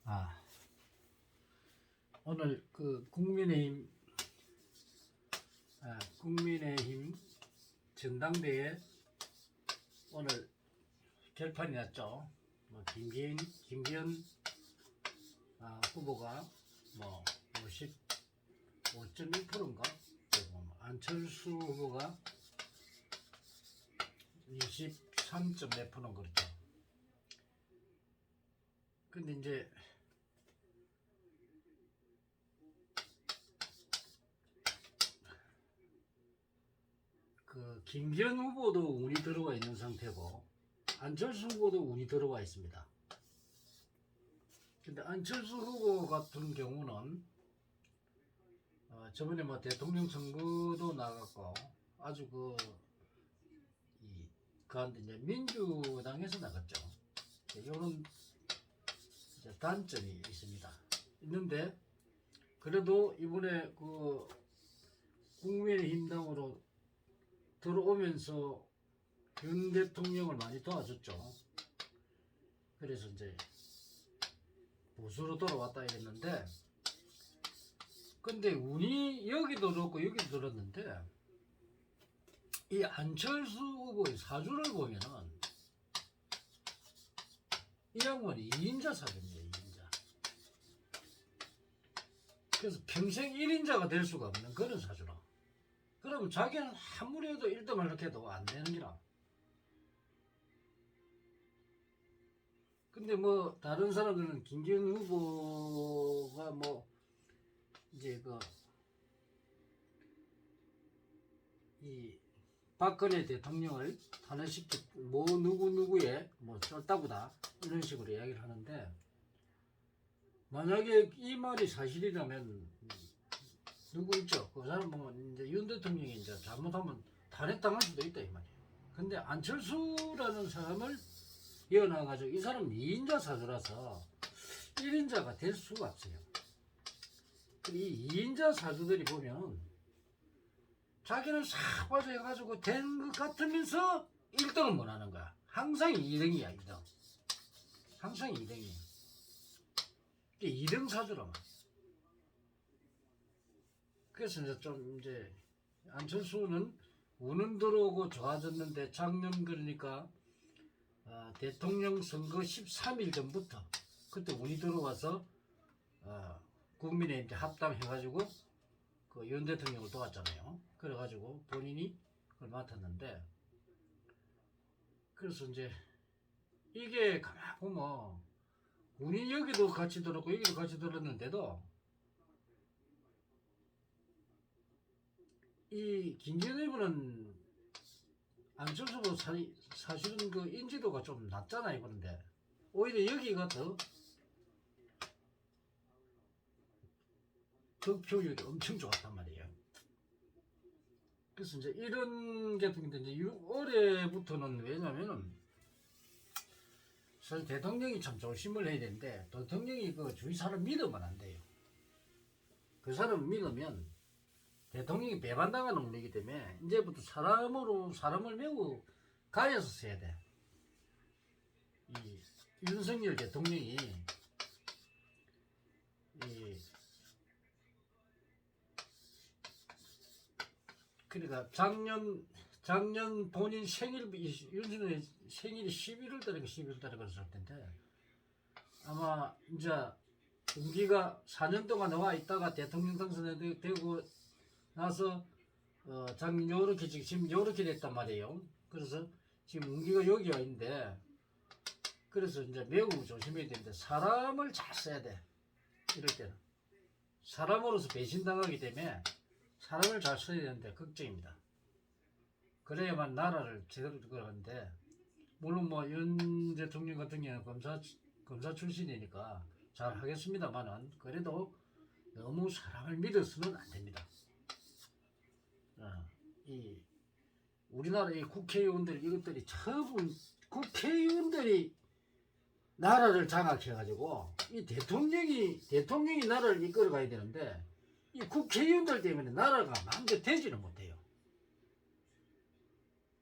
아, 오늘 그 국민의힘 전당대회 오늘 결판이 났죠. 뭐 김기현 후보가 뭐 55.1%인가? 그리고 뭐 안철수 후보가 23점 몇 %는 그렇죠. 근데 이제 그 김기현 후보도 운이 들어와 있는 상태고 안철수 후보도 운이 들어와 있습니다. 근데 안철수 후보 같은 경우는 저번에 뭐 대통령 선거도 나갔고 아주 그한테 이제 민주당에서 나갔죠. 이런 단점이 있는데 그래도 이번에 그 국민의힘당으로 들어오면서 윤 대통령을 많이 도와줬죠. 그래서 이제 보수로 돌아왔다 이랬는데, 근데 운이 여기도 들었고 여기도 들었는데, 이 안철수 후보의 사주를 보면은 이 양반이 2인자 사주입니다. 2인자. 그래서 평생 1인자가 될 수가 없는 그런 사주라. 그러면 자기는 아무리 해도 1등을 이렇게 해도 안 되는 기라. 근데 뭐 다른 사람들은 김기현 후보가 뭐 이제 이 박근혜 대통령을 탄핵시키 뭐 누구누구의 뭐 쫄따구다 이런 식으로 이야기를 하는데, 만약에 이 말이 사실이라면 누구 있죠? 그 사람 보면 이제 윤 대통령이 이제 잘못하면 탄핵당할 수도 있다 이 말이에요. 근데 안철수라는 사람을 이어나가지고 이 사람은 2인자 사주라서 1인자가 될 수가 없어요. 이 2인자 사주들이 보면 자기는 싹 빠져가지고 된 것 같으면서 1등을 못 하는 거야. 항상 2등이야, 2등. 항상 2등이야. 2등 사주라면. 그래서 이제 안철수는 운은 들어오고 좋아졌는데 작년 그러니까 대통령 선거 13일 전부터 그때 운이 들어와서 국민의힘 합당해가지고 그 윤 대통령을 도왔잖아요. 그래가지고 본인이 그걸 맡았는데, 그래서 이제 이게 가만 보면 운이 여기도 같이 들었고 여기도 같이 들었는데도 이 김기현 후보는 안철수 후보 사실은 그 인지도가 좀 낮잖아요. 그런데 오히려 여기가 더 득표율이 엄청 좋았단 말이에요. 그래서 이제 이런 게 이제 올해부터는 왜냐면은 사실 대통령이 참 조심을 해야 되는데, 대통령이 그 주위 사람 믿으면 안 돼요. 그 사람 믿으면 대통령이 배반당하는 운이기 때문에 이제부터 사람을 매우 가려서 써야 돼. 이 윤석열 대통령이 그러니까 작년 본인 윤석열 생일이 11월 달에 그랬을 텐데, 아마 이제 운기가 4년 동안 나와 있다가 대통령 당선되고 나서 작년 요렇게 지금 요렇게 됐단 말이에요. 그래서 지금 운기가 여기 와 있는데, 그래서 이제 매우 조심해야 되는데 사람을 잘 써야 돼. 이럴 때는 사람으로서 배신당하기 때문에 사람을 잘 써야 되는데 걱정입니다. 그래야만 나라를 제대로 끌어가는데, 물론 뭐 윤 대통령 같은 경우는 검사 출신이니까 잘 하겠습니다만은 그래도 너무 사람을 믿어서는 안 됩니다. 이 우리나라 이 국회의원들 이것들이 처음 국회의원들이 나라를 장악해가지고 이 대통령이 나라를 이끌어가야 되는데 이 국회의원들 때문에 나라가 마음대로 되지는 못해요.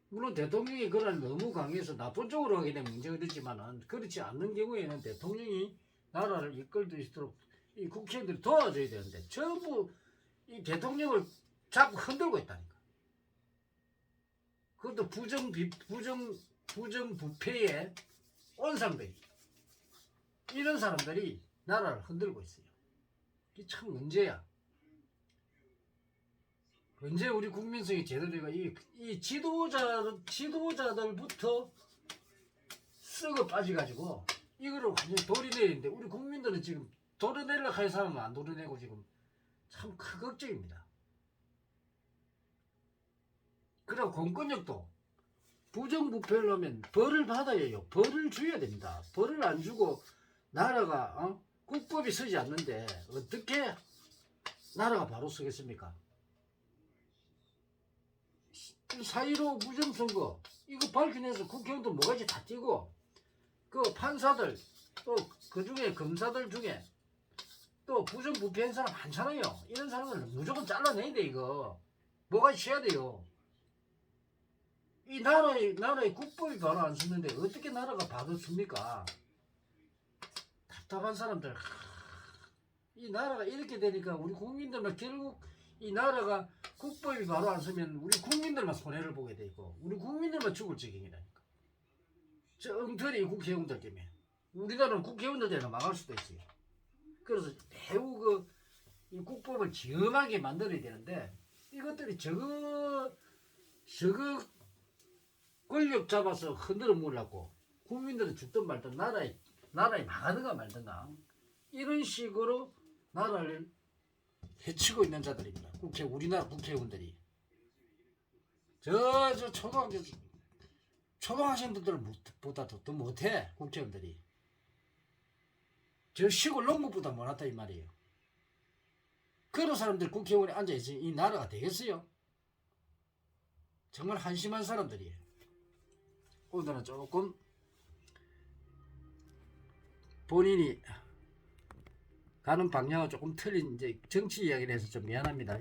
물론 대통령이 그런 너무 강해서 나쁜 쪽으로 하게 되면 문제가 되지만은, 그렇지 않는 경우에는 대통령이 나라를 이끌 수 있도록 이 국회의원들이 도와줘야 되는데 전부 이 대통령을 자꾸 흔들고 있다니까. 그것도 부정부패의 온상들이 이런 사람들이 나라를 흔들고 있어요. 이게 참 문제야. 언제 우리 국민성이 제대로 되고 이 지도자들부터 썩어 빠져가지고 이거를 완전히 도려내는데 우리 국민들은 지금 도려내려고 할 사람은 안 도려내고 지금 참 큰 걱정입니다. 그리고 공권력도 부정부패를 하면 벌을 받아야 해요. 벌을 줘야 됩니다. 벌을 안 주고 나라가 국법이 서지 않는데 어떻게 나라가 바로 서겠습니까? 4.15 부정선거 이거 밝혀내서 국회의원들 뭐가지 다 띄고 그 판사들 또 그중에 검사들 중에 또 부정부패한 사람 많잖아요. 이런 사람들 무조건 잘라내야 돼. 이거 뭐가 쉬어야 돼요. 이 나라의 국법이 바로 안 쓰는데 어떻게 나라가 바로 씁니까? 답답한 사람들. 이 나라가 이렇게 되니까 우리 국민들만 결국 이 나라가 국법이 바로 안 쓰면 우리 국민들만 손해를 보게 되고 우리 국민들만 죽을 지경이라니까. 저 엉터리 국회의원들 때문에 우리나라는 국회의원들 때문에 망할 수도 있어요. 그래서 매우 이 국법을 지엄하게 만들어야 되는데 이것들이 저거 권력 잡아서 흔들어 놓으려고 국민들은 죽든 말든 나라에 망하든가 말든가 이런 식으로 나라를 해치고 있는 자들입니다. 우리나라 국회의원들이 저 초등학생들보다도 더 못해. 국회의원들이 저 시골 농부보다 못하다 이 말이에요. 그런 사람들 국회의원에 앉아있으니 이 나라가 되겠어요? 정말 한심한 사람들이에요. 오늘은 조금 본인이 가는 방향은 조금 틀린 이제 정치 이야기를 해서 좀 미안합니다.